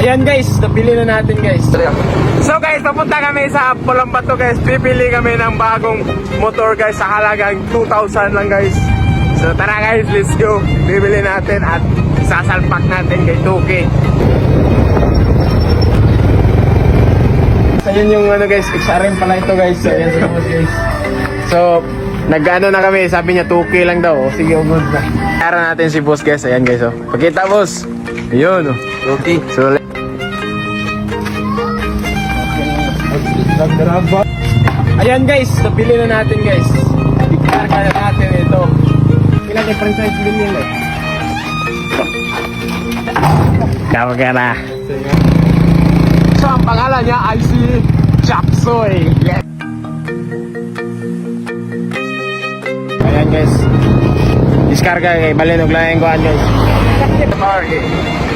Ayan guys, nabili na natin guys. So guys, papunta kami sa Pulambato guys. Pipili kami ng bagong motor guys sa halagang 2,000 lang guys. So tara guys, let's go. Bibili natin at sasalpak natin kay Tuki. So yun yung ano guys, XRM pala ito guys. So yan sa guys. So nag-ano na kami, sabi niya 2K lang daw. O, sige, good na. Kaya natin si boss guys. Ayan guys, oh. Pakita boss. Ayun, oh. Okay. So ayan guys, nabili na natin guys. Ikarga na natin ito. Ilan yung franchise bilhin eh. Tama ka na. So ang pangalan niya ay si Chapsoy. Yes. Ayan guys. Diskarga kay Balinog lang yung kuhan guys.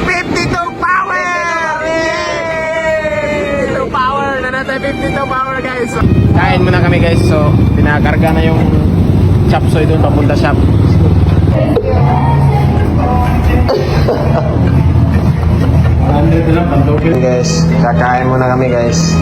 52 power! Yay! 52 power! Nanatay 52 power guys. So, kain muna kami guys. So pinakarga na yung Chapsoy doon papunta shop. Guys, kakain muna kami guys.